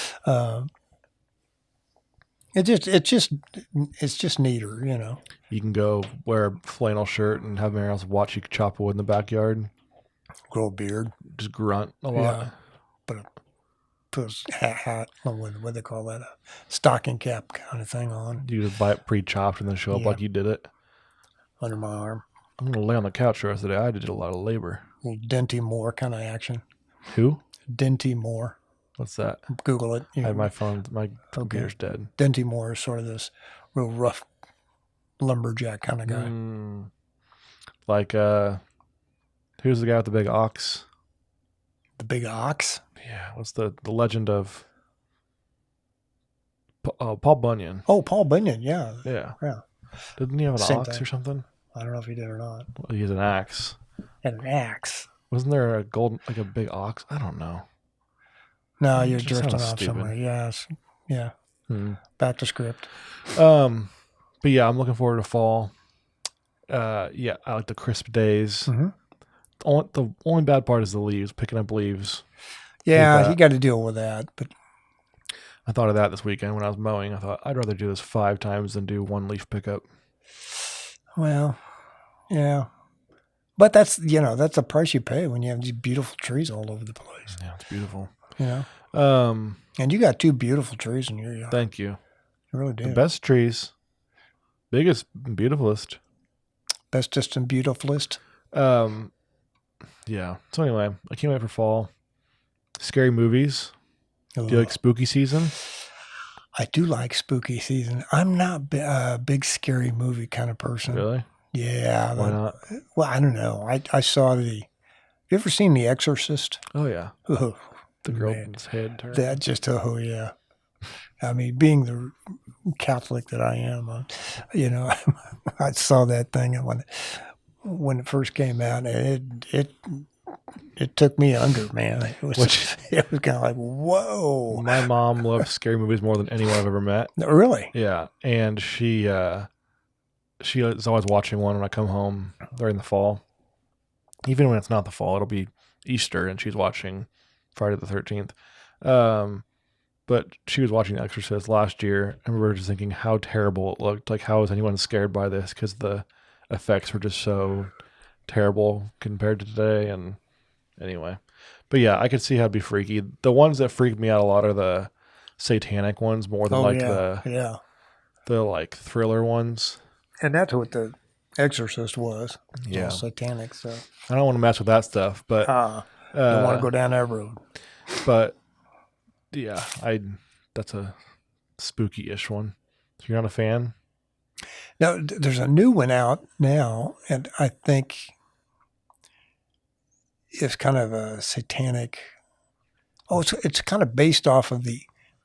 it's just neater, You can go wear a flannel shirt and have everyone else watch you chop wood in the backyard. Grow a beard. Just grunt a lot. Yeah. Put a hat, what they call that, a stocking cap kind of thing on You just buy it pre-chopped and then show up like you did it. under my arm. I'm going to lay on the couch the rest of the day. I did a lot of labor. A little Denty Moore kind of action. Who? Denty Moore. What's that? Google it. I have my phone. My computer's dead. Denty Moore is sort of this real rough lumberjack kind of guy. Like, who's the guy with the big ox? The big ox? Yeah, what's the legend of Paul Bunyan? Oh, Paul Bunyan, yeah. Yeah. Yeah. Didn't he have an Same ox thing. or something? I don't know if he did or not. Well, he has an axe. And an axe. Wasn't there a a big ox? I don't know. No, you're Just drifting sounds off stupid. somewhere. Yes. Yeah. Back to script. But yeah, I'm looking forward to fall. Yeah, I like the crisp days. Mm-hmm. The only bad part is the leaves, picking up leaves. Yeah, you got to deal with that. But I thought of that this weekend when I was mowing. I thought I'd rather do this 5 times than do one leaf pickup. well, yeah. But that's the price you pay when you have these beautiful trees all over the place. Yeah, it's beautiful. You know, Um, and you got 2 beautiful trees in your yard. thank you. You really The do. best trees, biggest, beautifulest. Bestest and beautifulest. Yeah. So anyway, I can't wait for fall. Scary movies. Do you Ugh. like spooky season? I do like spooky season. I'm not a big scary movie kind of person. Really? Yeah. Why not? Well, I don't know. I saw you ever seen The Exorcist? Oh yeah. Oh, The girl man. with his head turned. That just, oh yeah. I mean, being the Catholic that I am, you know, I saw that thing when it first came out, and it took me under, man. It was kind of like, whoa. My mom loves scary movies more than anyone I've ever met. Really? Yeah, and she is always watching one when I come home during the fall. Even when it's not the fall, it'll be Easter, and she's watching Friday the 13th. But she was watching The Exorcist last year, and we were just thinking how terrible it looked. Like, how is anyone scared by this? Because the effects were just so terrible compared to today. And anyway, but yeah, I could see how it'd be freaky. The ones that freak me out a lot are the satanic ones more than the like thriller ones. And that's what The Exorcist was. Yeah, Satanic stuff. I don't want to mess with that stuff, but Don't want to go down that road. But yeah, that's a spooky-ish one. So you're not a fan? Now, there's a new one out now, and I think it's kind of a satanic. Oh, it's kind of based off of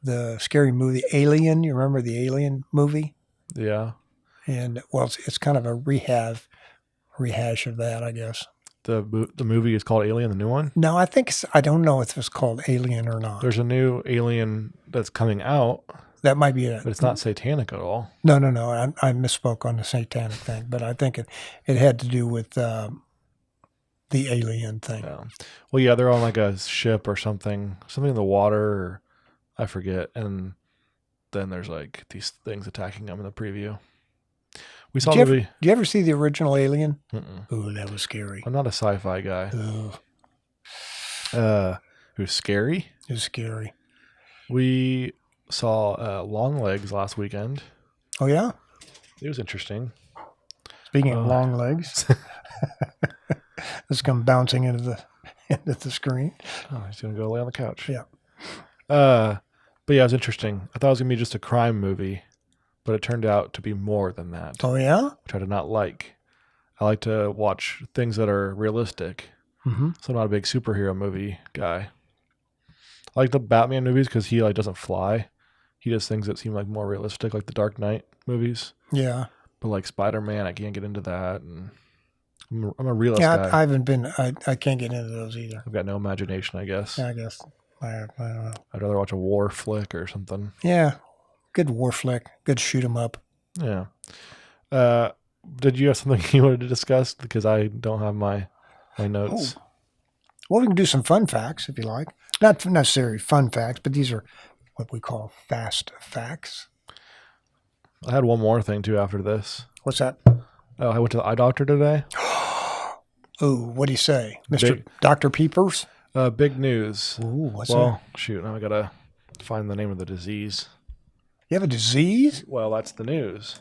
the scary movie Alien. You remember the Alien movie? Yeah. And well, it's kind of a rehash of that, I guess. The movie is called Alien, the new one? No, I don't know if it's called Alien or not. There's a new Alien that's coming out, That might be it. but it's not satanic at all. No. I misspoke on the satanic thing, but I think it had to do with the alien thing. Yeah. Well, yeah, they're on like a ship or something in the water, or I forget. And then there's like these things attacking them in the preview. We saw the movie. Did you ever see the original Alien? Mm-mm. Oh, that was scary. I'm not a sci-fi guy. Ugh, Who's scary? it was scary. We saw Long Legs last weekend. Oh, yeah? It was interesting. Speaking of long legs, it's come bouncing into the screen. Oh, he's gonna go lay on the couch. Yeah. But yeah, it was interesting. I thought it was gonna be just a crime movie, but it turned out to be more than that, Oh, yeah? which I did not like. I like to watch things that are realistic, Mm-hmm. so I'm not a big superhero movie guy. I like the Batman movies because he like doesn't fly. He does things that seem like more realistic, like the Dark Knight movies. Yeah. But like Spider-Man, I can't get into that, and I'm a realist Yeah, guy. I haven't been, I can't get into those either. I've got no imagination, I guess. I guess. I don't know. I'd rather watch a war flick or something. Yeah. Good war flick. Good shoot 'em up. Yeah. Did you have something you wanted to discuss? Because I don't have my notes. Oh. Well, we can do some fun facts if you like. Not necessarily fun facts, but these are what we call fast facts. I had one more thing too after this. What's that? Oh, I went to the eye doctor today. Oh, what do you say? Mr. Big- Dr. Peepers? Big news. Ooh, what's that? Well, shoot, now I gotta find the name of the disease. You have a disease? Well, that's the news.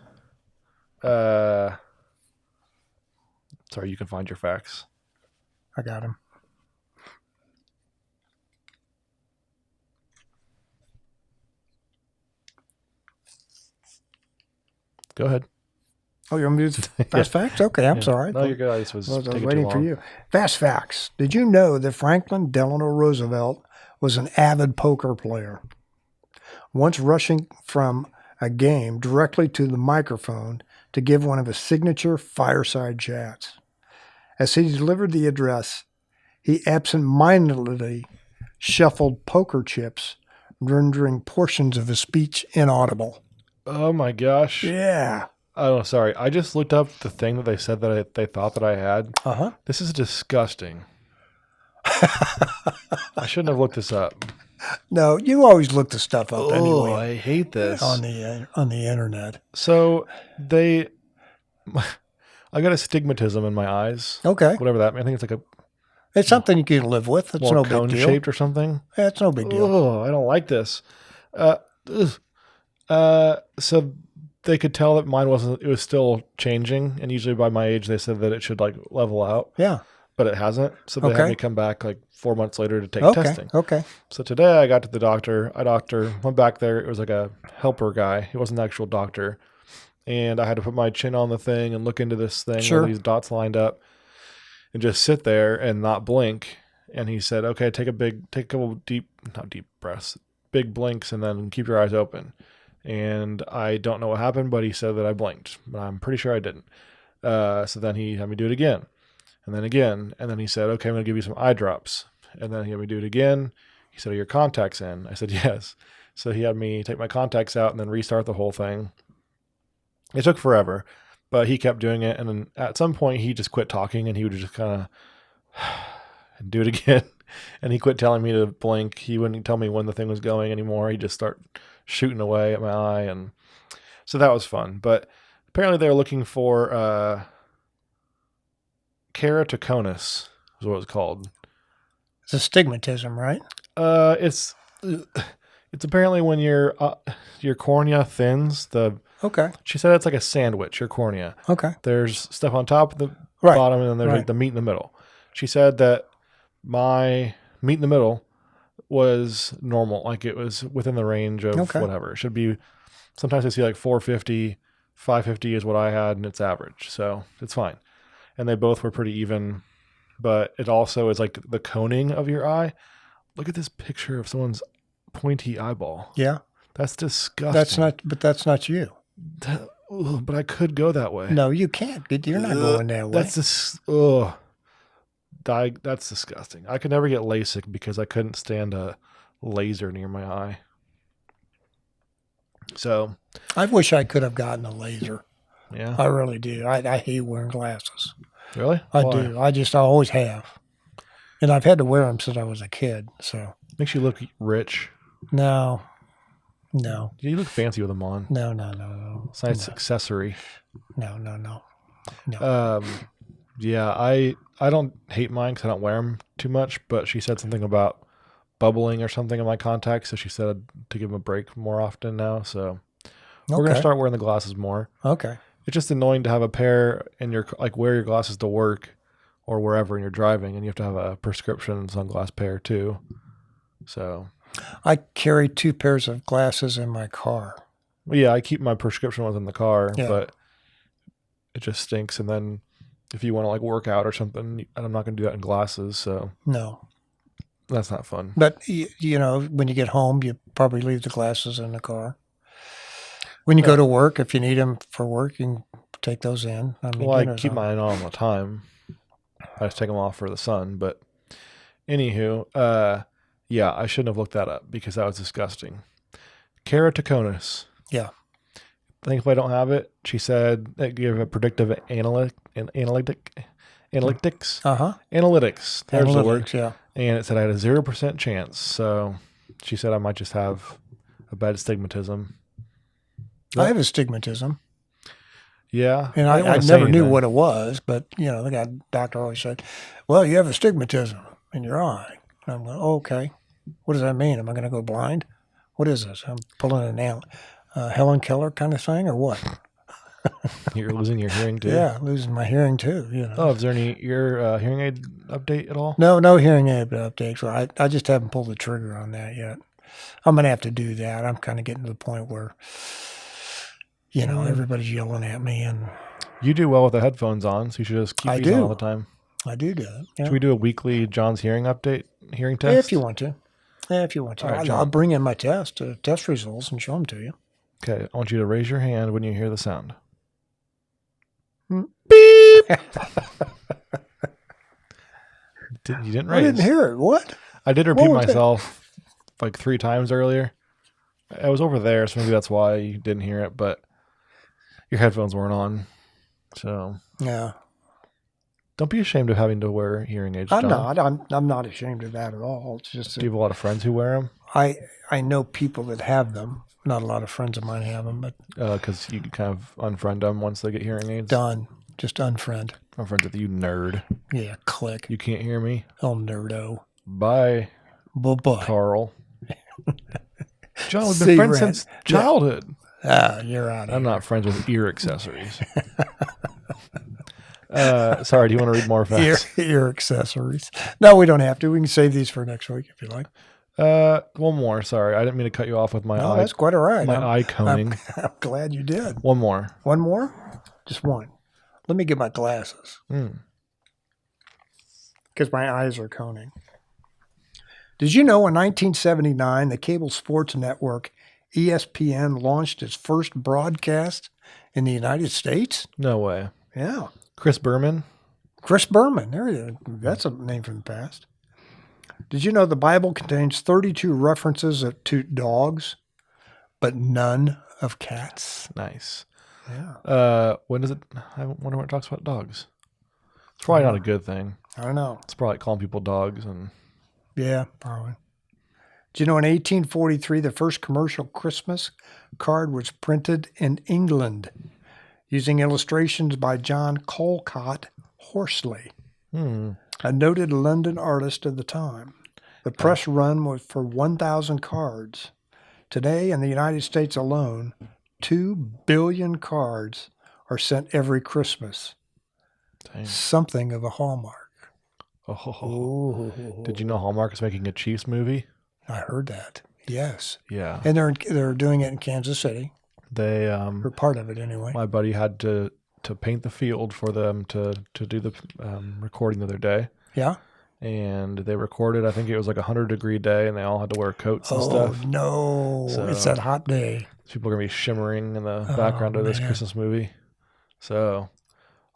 Sorry, you can find your facts. I got him. Go ahead. Oh, you're going to do fast facts? Okay, I'm sorry. No, you're good. I just was I was taking too waiting for long. you. Fast facts. Did you know that Franklin Delano Roosevelt was an avid poker player? Once rushing from a game directly to the microphone to give one of his signature fireside chats. As he delivered the address, he absent-mindedly shuffled poker chips, rendering portions of his speech inaudible. Oh my gosh. Yeah. Oh, sorry. I just looked up the thing that they said that they thought that I had. Uh-huh. This is disgusting. I shouldn't have looked this up. No, you always look the stuff up Oh, anyway I hate this. on the internet. So I got astigmatism in my eyes. Okay. Whatever that means. I think it's like It's something you can live with. It's more no big cone deal. shaped or something. Yeah, it's no big deal. Oh, I don't like this. So they could tell that mine wasn't. It was still changing, and usually by my age, they said that it should like level out, Yeah. but it hasn't. So they had Okay. me come back like 4 months later to take Okay. testing. Okay. So today I got to the doctor. Went back there. It was like a helper guy. He wasn't an actual doctor. And I had to put my chin on the thing and look into this thing Sure. where these dots lined up and just sit there and not blink. And he said, okay, take a couple not deep breaths, big blinks, and then keep your eyes open. And I don't know what happened, but he said that I blinked, but I'm pretty sure I didn't. So then he had me do it again. And then again. And then he said, okay, I'm going to give you some eye drops. And then he had me do it again. He said, are your contacts in? I said, yes. So he had me take my contacts out and then restart the whole thing. It took forever, but he kept doing it. And then at some point he just quit talking and he would just kind of do it again. And he quit telling me to blink. He wouldn't tell me when the thing was going anymore. He'd just start shooting away at my eye. And so that was fun. But apparently they were looking for Keratoconus is what it was called. It's astigmatism, right? It's apparently when your cornea thins. Okay. She said it's like a sandwich, your cornea. Okay. There's stuff on top of the Right. bottom, and then there's Right. like the meat in the middle. She said that my meat in the middle was normal, like it was within the range of Okay. whatever. It should be. Sometimes I see like 450, 550 is what I had, and it's average, so it's fine. And they both were pretty even, but it also is like the coning of your eye. Look at this picture of someone's pointy eyeball. Yeah. That's disgusting. That's not you. But I could go that way. No, you can't. You're not going that way. That's that's disgusting. I could never get LASIK because I couldn't stand a laser near my eye. So I wish I could have gotten a laser. yeah, I really do. I hate wearing glasses. really? I Why? do. I always have. And I've had to wear them since I was a kid. So Makes you look rich. no. You look fancy with them on. No. It's a nice accessory. No. Yeah, I don't hate mine because I don't wear them too much. But she said something about bubbling or something in my contacts, so she said to give them a break more often now. So we're gonna start wearing the glasses more. Okay. It's just annoying to have a pair and wear your glasses to work or wherever and you're driving, and you have to have a prescription sunglass pair too. So I carry 2 pairs of glasses in my car. well, yeah, I keep my prescription ones in the car, Yeah. but it just stinks. And then if you want to like work out or something, I'm not going to do that in glasses, so No. that's not fun. But, you know, when you get home, you probably leave the glasses in the car. When you go to work, if you need them for work, you can take those in. I mean, Well, I dinner's keep on. mine on all the time. I just take them off for the sun. But anywho, yeah, I shouldn't have looked that up because that was disgusting. Keratoconus. Yeah. Thankfully, I don't have it. She said it gave a predictive analytics. Analytics. There's the word. Analytics, yeah. And it said I had a 0% chance. So she said I might just have a bad astigmatism. I have astigmatism. Yeah. And didn't I wanna say never knew anything. what it was, but, you know, the doctor always said, well, you have astigmatism in your eye. And I'm going, oh, okay. What does that mean? Am I going to go blind? What is this? I'm pulling an Helen Keller kind of thing or what? You're losing your hearing too. Yeah, losing my hearing too, you know. Oh, is there any your hearing aid update at all? No hearing aid updates. Well, I just haven't pulled the trigger on that yet. I'm going to have to do that. I'm kind of getting to the point where, you know, everybody's yelling at me, and You do well with the headphones on, so you should just keep I these on do. all the time. I do that. Yeah. Should we do a weekly John's hearing update, hearing test? If you want to. Yeah, if you want to. All right, I'll John. bring in my test results and show them to you. Okay, I want you to raise your hand when you hear the sound. Mm. Beep. You didn't raise. I didn't hear it. What? I did What repeat was that? myself like 3 times earlier. I was over there, so maybe that's why you didn't hear it, but your headphones weren't on. So Yeah. don't be ashamed of having to wear hearing aids, I'm John. not. I'm not ashamed of that at all. It's just Do you have a lot of friends who wear them? I know people that have them. Not a lot of friends of mine have them, but Because you can kind of unfriend them once they get hearing aids. done. Just unfriend. I'm friends with you, nerd. Yeah, click. You can't hear me? Oh, nerdo. Bye, Bye-bye. Carl. John, we've See, been friends Red. since childhood. Ah, you're out of I'm here. not friends with ear accessories. Sorry, do you want to read more facts? Ear accessories. No, we don't have to. We can save these for next week if you like. One more. Sorry, I didn't mean to cut you off with my No, eye. that's quite all right. My eye coning. I'm glad you did. One more. One more? Just one. Let me get my glasses because my eyes are coning. Did you know in 1979 the cable sports network ESPN launched its first broadcast in the United States? No way. Yeah. Chris Berman. Chris Berman. There you go. That's a name from the past. Did you know the Bible contains 32 references to dogs, but none of cats? Nice. Yeah. When does it? I wonder when it talks about dogs. It's probably not a good thing. I don't know. It's probably like calling people dogs and. Yeah, probably. Do you know in 1843 the first commercial Christmas card was printed in England using illustrations by John Colcott Horsley, a noted London artist of the time. The press run was for 1,000 cards. Today in the United States alone, 2 billion cards are sent every Christmas. Dang. Something of a hallmark. Oh. Did you know Hallmark is making a Chiefs movie? I heard that. Yes. Yeah. And they're doing it in Kansas City. They Or part of it anyway. my buddy had to paint the field for them to do the recording the other day. Yeah. And they recorded, I think it was like 100-degree day, and they all had to wear coats and stuff. No. So- It's that hot day. People are going to be shimmering in the background of this man. Christmas movie. So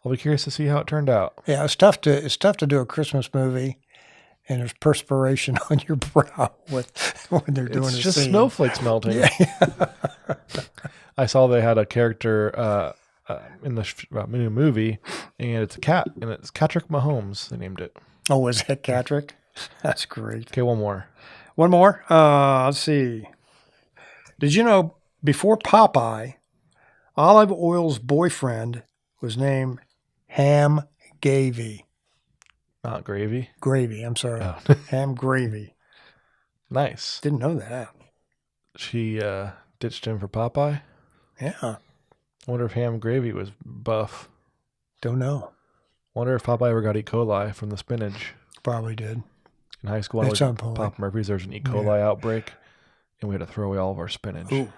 I'll be curious to see how it turned out. Yeah, it's tough to do a Christmas movie and there's perspiration on your brow when they're doing It's a just scene. snowflakes melting. Yeah. I saw they had a character in the new movie, and it's a cat, and it's Catrick Mahomes. They named it. Oh, was that Catrick? That's great. Okay, one more. One more. Let's see. Did you know before Popeye, Olive Oil's boyfriend was named Ham Gravy? Not gravy. Gravy, I'm sorry. Oh. Ham Gravy. Nice. Didn't know that. She ditched him for Popeye. Yeah. I wonder if Ham Gravy was buff. Don't know. Wonder if Popeye ever got E. coli from the spinach. Probably did. In high school, At I some was point. Pop Murphy's. There was an E. coli outbreak, and we had to throw away all of our spinach. Ooh.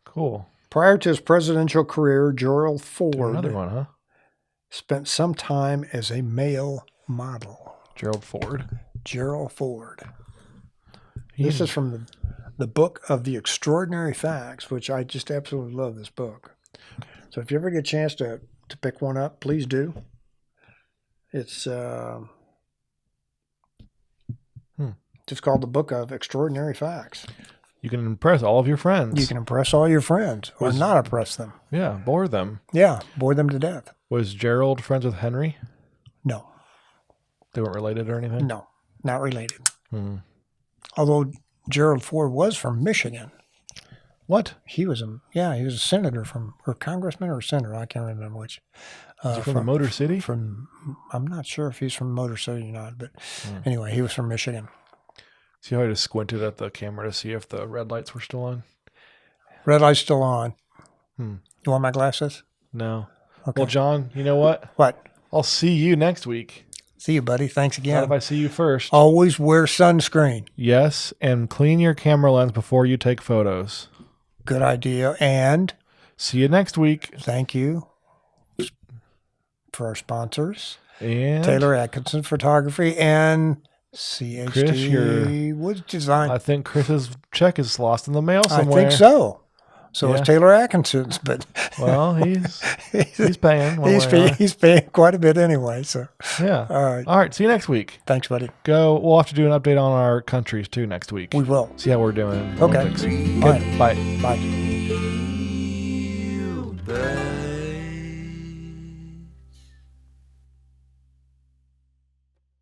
Cool. Prior to his presidential career, Gerald Ford Do another one, huh? spent some time as a male model. Gerald Ford. Gerald Ford. This is from the book of the Extraordinary Facts, which I just absolutely love this book. So if you ever get a chance to pick one up, please do. It's just called the Book of Extraordinary Facts. You can impress all of your friends. You can impress all your friends or not impress them. Yeah, bore them. Yeah, bore them to death. Was Gerald friends with Henry? No, They weren't related or anything? no, not related. Hmm. Although Gerald Ford was from Michigan. What? He was a senator or congressman or senator. I can't remember which. Is he from the Motor City? I'm not sure if he's from Motor City or not, but anyway, he was from Michigan. See how I just squinted at the camera to see if the red lights were still on? Red light's still on. Hmm. You want my glasses? No. Okay. Well, John, you know what? What? I'll see you next week. See you, buddy. Thanks Not again. if I see you first. Always wear sunscreen. Yes, and clean your camera lens before you take photos. Good idea. And See you next week. thank you for our sponsors, And Taylor Atkinson Photography and CHD Chris, your- Woods Design. I think Chris's check is lost in the mail I somewhere. think so. So Yeah. it's Taylor Atkinson's, but Well, he's paying. one he's way or another. he's paying quite a bit anyway. So Yeah. all right, All right. See you next week. thanks, buddy. We'll have to do an update on our countries too next week. We will. See how we're doing. Okay. Olympics. Bye. Good. Bye. Bye.